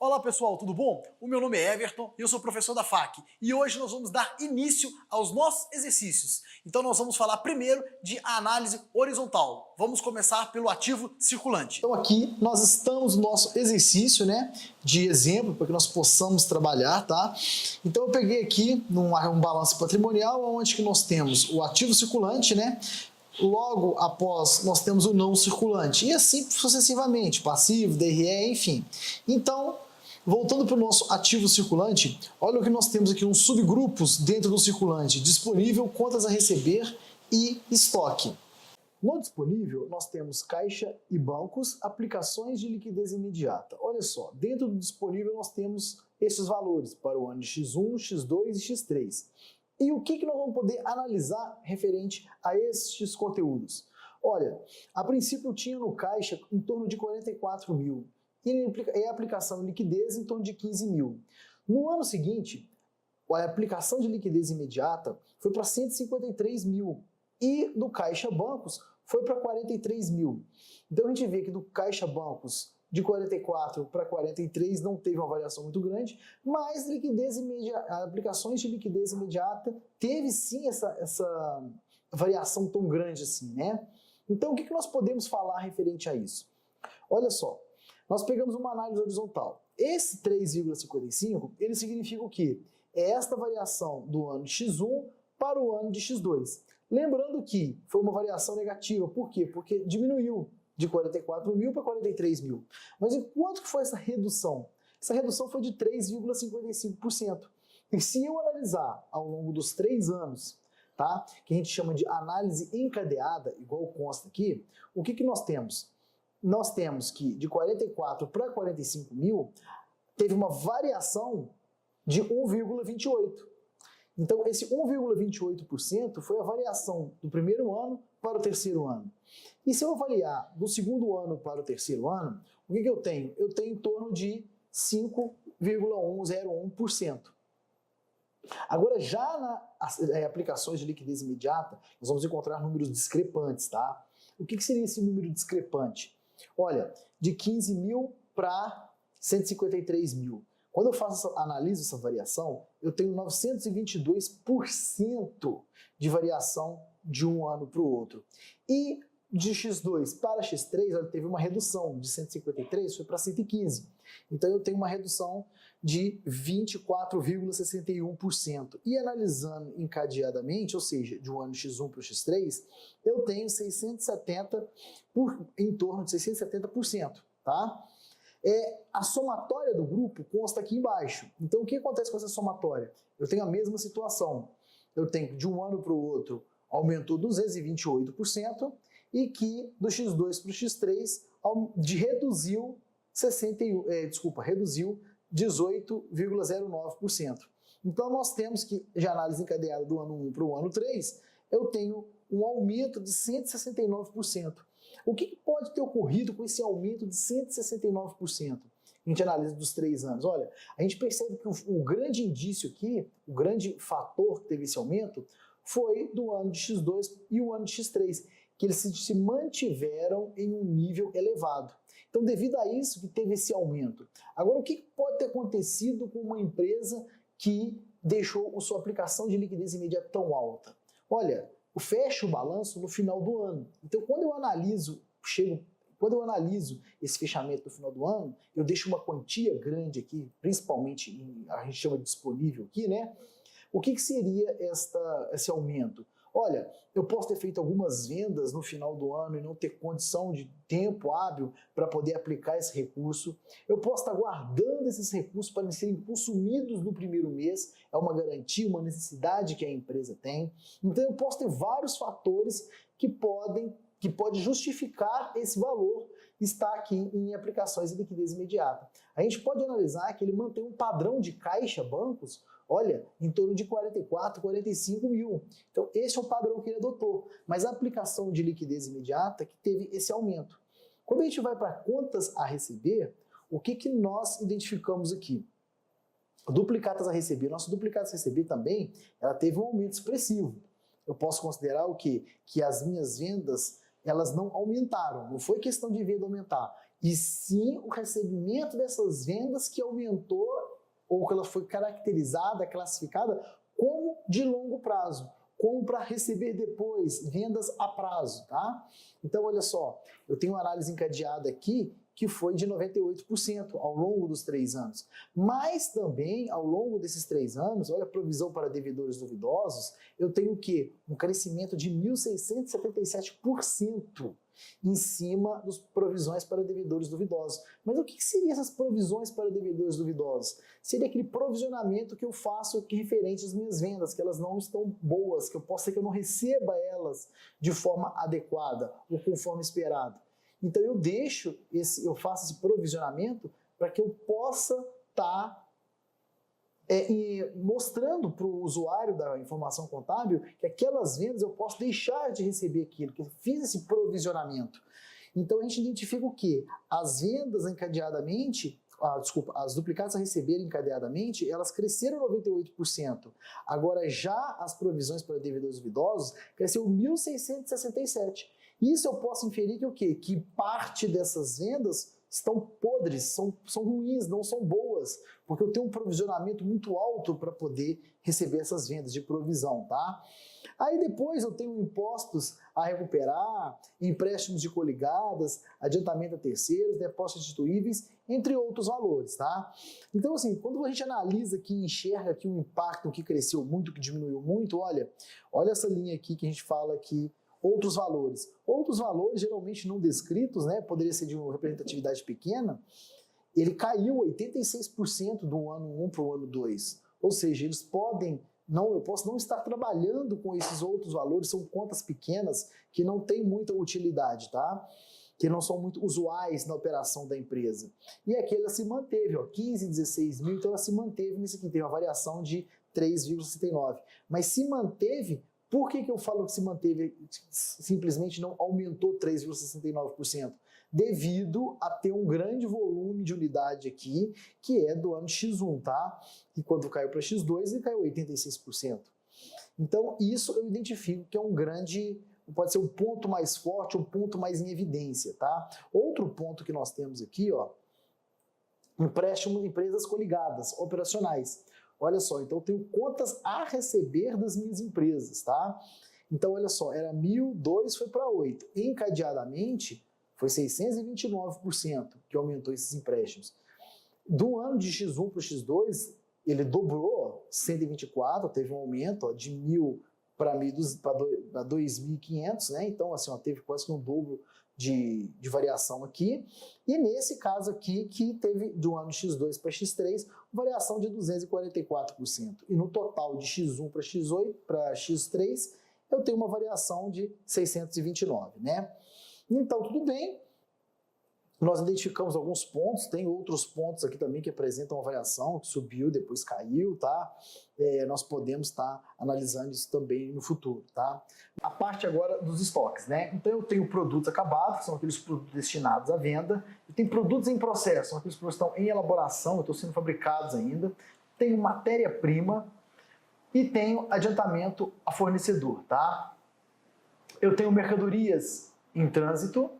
Olá pessoal, tudo bom? O meu nome é Everton e eu sou professor da FAC e hoje nós vamos dar início aos nossos exercícios. Então nós vamos falar primeiro de análise horizontal. Vamos começar pelo ativo circulante. Então aqui nós estamos no nosso exercício, de exemplo para que nós possamos trabalhar, tá? Então eu peguei aqui um balanço patrimonial onde que nós temos o ativo circulante, Logo após nós temos o não circulante e assim sucessivamente, passivo, DRE, enfim. Então, voltando para o nosso ativo circulante, olha o que nós temos aqui, uns subgrupos dentro do circulante: disponível, contas a receber e estoque. No disponível, nós temos caixa e bancos, aplicações de liquidez imediata. Olha só, dentro do disponível nós temos esses valores para o ano de X1, X2 e X3. E o que nós vamos poder analisar referente a estes conteúdos? Olha, a princípio eu tinha no caixa em torno de 44 mil e a aplicação de liquidez em torno de 15 mil. No ano seguinte, a aplicação de liquidez imediata foi para 153 mil e do caixa bancos foi para 43 mil. Então a gente vê que do caixa bancos de 44 para 43 não teve uma variação muito grande, mas aplicações de liquidez imediata teve sim essa variação tão grande assim, Então o que nós podemos falar referente a isso? Olha só, nós pegamos uma análise horizontal. Esse 3,55, ele significa o quê? É esta variação do ano de X1 para o ano de X2. Lembrando que foi uma variação negativa, por quê? Porque diminuiu de 44 mil para 43 mil. Mas em quanto que foi essa redução? Essa redução foi de 3,55%. E se eu analisar ao longo dos 3 anos, que a gente chama de análise encadeada, igual consta aqui, o que nós temos? Nós temos que de 44 para 45 mil teve uma variação de 1,28%. Então, esse 1,28% foi a variação do primeiro ano para o terceiro ano. E se eu avaliar do segundo ano para o terceiro ano, o que eu tenho? Eu tenho em torno de 5,101%. Agora, já nas aplicações de liquidez imediata, nós vamos encontrar números discrepantes, O que seria esse número discrepante? Olha, de 15 mil para 153 mil. Quando eu analiso essa variação, eu tenho 922% de variação de um ano para o outro. E de X2 para X3, ela teve uma redução de 153, foi para 115. Então eu tenho uma redução de 24,61%. E analisando encadeadamente, ou seja, de um ano X1 para o X3, eu tenho em torno de 670%, A somatória do grupo consta aqui embaixo. Então, o que acontece com essa somatória? Eu tenho a mesma situação. Eu tenho de um ano para o outro aumentou 228% e que do X2 para o X3 reduziu 18,09%. Então, nós temos que, de análise encadeada do ano 1 para o ano 3, eu tenho um aumento de 169%. O que pode ter ocorrido com esse aumento de 169%? A gente analisa dos 3 anos. Olha, a gente percebe que o grande indício aqui, o grande fator que teve esse aumento, foi do ano de X2 e o ano de X3, que eles se mantiveram em um nível elevado. Então, devido a isso que teve esse aumento. Agora, o que pode ter acontecido com uma empresa que deixou a sua aplicação de liquidez imediata tão alta? Olha, fecha o balanço no final do ano. Então, quando eu analiso esse fechamento no final do ano, eu deixo uma quantia grande aqui, principalmente, a gente chama de disponível aqui, O que seria esse aumento? Olha, eu posso ter feito algumas vendas no final do ano e não ter condição de tempo hábil para poder aplicar esse recurso. Eu posso estar guardando esses recursos para serem consumidos no primeiro mês. É uma garantia, uma necessidade que a empresa tem. Então eu posso ter vários fatores que pode justificar esse valor estar aqui em aplicações de liquidez imediata. A gente pode analisar que ele mantém um padrão de caixa bancos, olha, em torno de 44, 45 mil. Então, esse é o padrão que ele adotou. Mas a aplicação de liquidez imediata que teve esse aumento. Quando a gente vai para contas a receber, o que nós identificamos aqui? Duplicatas a receber. Nossa duplicatas a receber também, ela teve um aumento expressivo. Eu posso considerar o quê? Que as minhas vendas, elas não aumentaram. Não foi questão de venda aumentar. e sim o recebimento dessas vendas que aumentou ou que ela foi caracterizada, classificada como de longo prazo, como para receber depois, vendas a prazo, tá? Então, olha só, eu tenho uma análise encadeada aqui que foi de 98% ao longo dos 3 anos. Mas também, ao longo desses 3 anos, olha a provisão para devedores duvidosos, eu tenho o quê? Um crescimento de 1.677% em cima das provisões para devedores duvidosos. Mas o que seriam essas provisões para devedores duvidosos? Seria aquele provisionamento que eu faço aqui referente às minhas vendas, que elas não estão boas, que eu posso ser que eu não receba elas de forma adequada ou conforme esperado. Então eu faço esse provisionamento para que eu possa estar mostrando para o usuário da informação contábil que aquelas vendas eu posso deixar de receber aquilo, que eu fiz esse provisionamento. Então a gente identifica o quê? As vendas encadeadamente, as duplicadas a receber encadeadamente, elas cresceram 98%. Agora já as provisões para devedores duvidosos cresceu 1.667%. Isso eu posso inferir que o quê? Que parte dessas vendas estão podres, são ruins, não são boas, porque eu tenho um provisionamento muito alto para poder receber essas vendas de provisão, tá? Aí depois eu tenho impostos a recuperar, empréstimos de coligadas, adiantamento a terceiros, depósitos instituíveis, entre outros valores, tá? Então, assim, quando a gente analisa aqui, enxerga aqui um impacto que cresceu muito, que diminuiu muito, olha essa linha aqui que a gente fala aqui, outros valores. Outros valores, geralmente não descritos, né, poderia ser de uma representatividade pequena, ele caiu 86% do ano 1 para o ano 2. Ou seja, eu posso não estar trabalhando com esses outros valores, são contas pequenas que não têm muita utilidade, tá? Que não são muito usuais na operação da empresa. E aqui ela se manteve, 15, 16 mil, então ela se manteve nisso aqui, tem uma variação de 3,69. Mas se manteve. Por que eu falo que se manteve, simplesmente não aumentou 3,69%? Devido a ter um grande volume de unidade aqui, que é do ano X1, tá? E quando caiu para X2, ele caiu 86%. Então, isso eu identifico que é pode ser um ponto mais forte, um ponto mais em evidência, tá? Outro ponto que nós temos aqui, empréstimo de empresas coligadas, operacionais. Olha só, então eu tenho contas a receber das minhas empresas, tá? Então, olha só, era 1.002, foi para 8. Encadeadamente, foi 629% que aumentou esses empréstimos. Do ano de X1 para o X2, ele dobrou, 124, teve um aumento de 1.000 para 2.500, né? Então, assim, teve quase que um dobro de variação aqui. E nesse caso aqui, que teve do ano X2 para X3, variação de 244%. E no total de X1 para X8 para X3, eu tenho uma variação de 629, né? Então, tudo bem. Nós identificamos alguns pontos, tem outros pontos aqui também que apresentam uma variação, que subiu, depois caiu, tá? Nós podemos estar analisando isso também no futuro, tá? A parte agora dos estoques, né? Então eu tenho produtos acabados, que são aqueles produtos destinados à venda, eu tenho produtos em processo, são aqueles produtos que estão em elaboração, estão sendo fabricados ainda, tenho matéria-prima e tenho adiantamento a fornecedor, tá? Eu tenho mercadorias em trânsito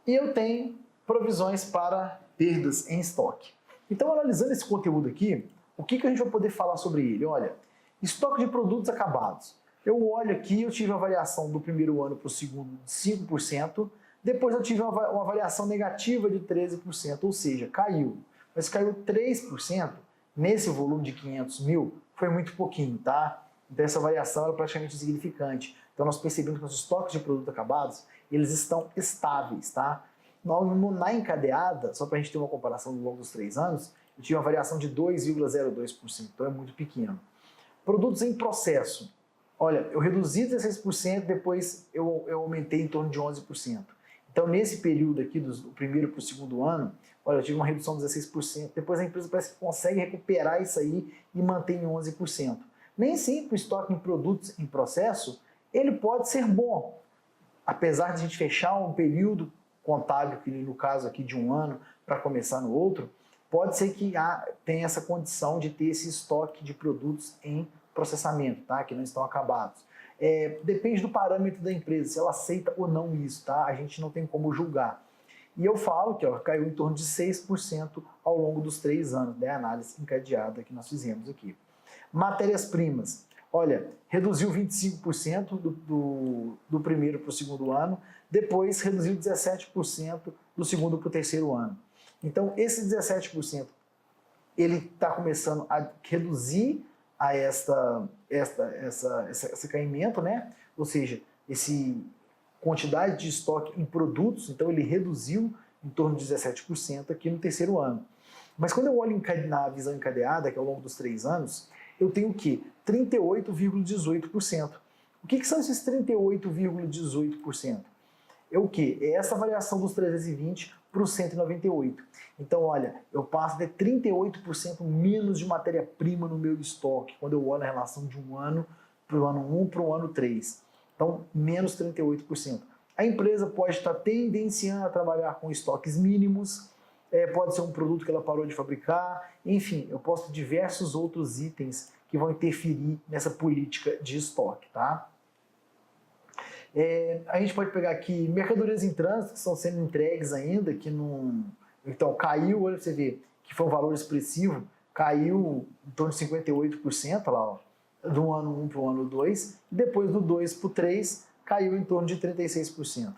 e eu tenho provisões para perdas em estoque. Então, analisando esse conteúdo aqui, o que a gente vai poder falar sobre ele? Olha, estoque de produtos acabados. Eu olho aqui, eu tive uma variação do primeiro ano para o segundo de 5%, depois eu tive uma variação negativa de 13%, ou seja, caiu. Mas caiu 3% nesse volume de 500 mil, foi muito pouquinho, tá? Então essa variação é praticamente insignificante. Então nós percebemos que os estoques de produtos acabados, eles estão estáveis, tá? Na encadeada, só para a gente ter uma comparação ao longo dos 3 anos, eu tive uma variação de 2,02%, então é muito pequeno. Produtos em processo. Olha, eu reduzi 16%, depois eu aumentei em torno de 11%. Então, nesse período aqui, do primeiro para o segundo ano, olha, eu tive uma redução de 16%, depois a empresa parece que consegue recuperar isso aí e manter em 11%. Nem sempre o estoque em produtos em processo, ele pode ser bom. Apesar de a gente fechar um período contábil, que no caso aqui de 1 ano, para começar no outro, pode ser que tenha essa condição de ter esse estoque de produtos em processamento, tá? Que não estão acabados. Depende do parâmetro da empresa, se ela aceita ou não isso, tá? A gente não tem como julgar. E eu falo que ó, caiu em torno de 6% ao longo dos 3 anos, da análise encadeada que nós fizemos aqui. Matérias-primas, olha, reduziu 25% do primeiro para o segundo ano, depois reduziu 17% do segundo para o terceiro ano. Então, esse 17%, ele está começando a reduzir a esse caimento, né? Ou seja, esse quantidade de estoque em produtos, então ele reduziu em torno de 17% aqui no terceiro ano. Mas quando eu olho na visão encadeada, que é ao longo dos 3 anos, eu tenho o quê? 38,18%. O que são esses 38,18%? É o quê? É essa variação dos 320 para os 198. Então, olha, eu passo de 38% menos de matéria-prima no meu estoque, quando eu olho a relação de um ano para o ano 1 para o ano 3. Então, menos 38%. A empresa pode estar tendenciando a trabalhar com estoques mínimos, pode ser um produto que ela parou de fabricar, enfim, eu posso ter diversos outros itens que vão interferir nessa política de estoque, tá? A gente pode pegar aqui mercadorias em trânsito que estão sendo entregues ainda, que não... Então, caiu, olha pra você ver, que foi um valor expressivo, caiu em torno de 58% lá, ó, do ano 1 para o ano 2, e depois do 2 para o 3, caiu em torno de 36%.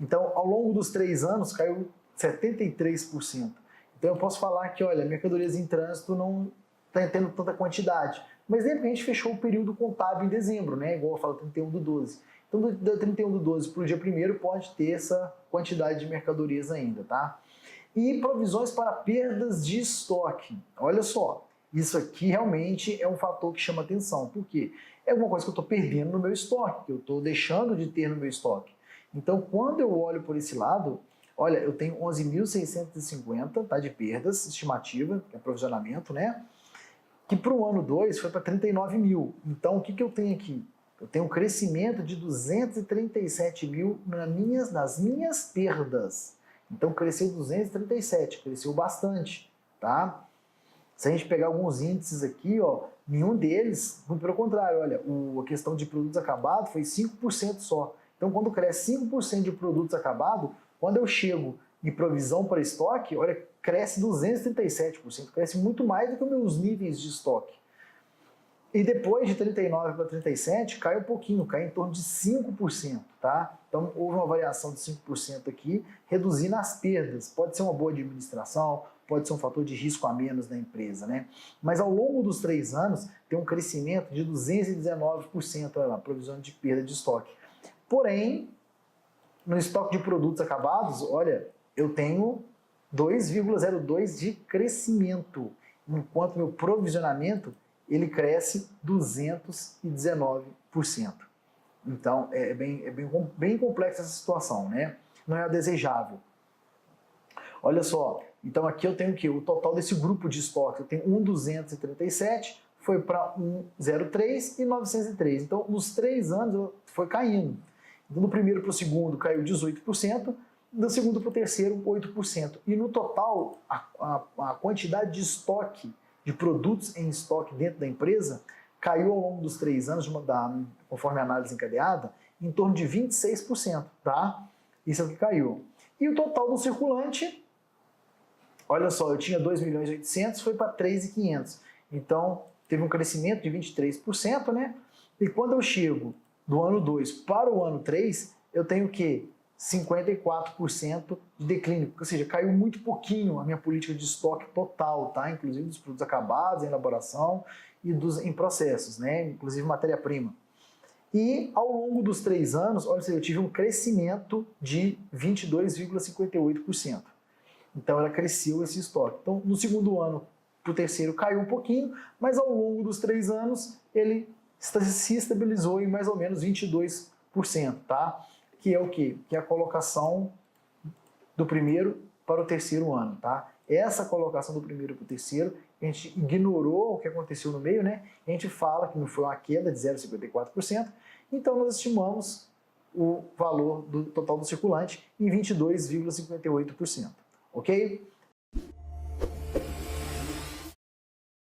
Então, ao longo dos 3 anos, caiu 73%. Então, eu posso falar que, olha, mercadorias em trânsito não está tendo tanta quantidade. Mas lembra que a gente fechou o período contábil em dezembro, né? Igual eu falo, 31 do 12. Então, do 31 do 12 para o dia 1º, pode ter essa quantidade de mercadorias ainda, tá? E provisões para perdas de estoque. Olha só, isso aqui realmente é um fator que chama atenção. Por quê? É alguma coisa que eu estou perdendo no meu estoque, que eu estou deixando de ter no meu estoque. Então, quando eu olho por esse lado, olha, eu tenho 11.650, tá, de perdas, estimativa, que é provisionamento, né? Que para o ano 2 foi para 39 mil. Então, o que eu tenho aqui? Eu tenho um crescimento de 237 mil nas minhas perdas. Então, cresceu 237, cresceu bastante, tá? Se a gente pegar alguns índices aqui, ó, nenhum deles, pelo contrário, olha, a questão de produtos acabados foi 5% só. Então, quando cresce 5% de produtos acabados, quando eu chego em provisão para estoque, olha, cresce 237%, cresce muito mais do que os meus níveis de estoque. E depois de 39 para 37, cai um pouquinho, cai em torno de 5%, tá? Então, houve uma variação de 5% aqui, reduzindo as perdas. Pode ser uma boa administração, pode ser um fator de risco a menos da empresa, né? Mas ao longo dos 3 anos, tem um crescimento de 219%, olha lá, provisão de perda de estoque. Porém, no estoque de produtos acabados, olha, eu tenho 2,02 de crescimento, enquanto meu provisionamento ele cresce 219%. Então, é bem complexa essa situação, né? Não é desejável. Olha só, então aqui eu tenho o quê? O total desse grupo de estoque, eu tenho 1.237, foi para 1.03 e 903. Então, nos 3 anos, foi caindo. Então, do primeiro para o segundo, caiu 18%, do segundo para o terceiro, 8%. E no total, a quantidade de estoque, de produtos em estoque dentro da empresa, caiu ao longo dos 3 anos, conforme a análise encadeada, em torno de 26%, tá? Isso é o que caiu. E o total do circulante, olha só, eu tinha 2.800.000, foi para 3.500. Então, teve um crescimento de 23%, né? E quando eu chego do ano 2 para o ano 3, eu tenho o quê? 54% de declínio, ou seja, caiu muito pouquinho a minha política de estoque total, tá? Inclusive dos produtos acabados, em elaboração e em processos, né? Inclusive matéria-prima. E ao longo dos 3 anos, olha, eu tive um crescimento de 22,58%. Então ela cresceu esse estoque. Então no segundo ano para o terceiro caiu um pouquinho, mas ao longo dos 3 anos ele se estabilizou em mais ou menos 22%, tá? Que é o quê? Que é a colocação do primeiro para o terceiro ano, tá? Essa colocação do primeiro para o terceiro, a gente ignorou o que aconteceu no meio, né? A gente fala que não foi uma queda de 0,54%, então nós estimamos o valor do total do circulante em 22,58%, ok?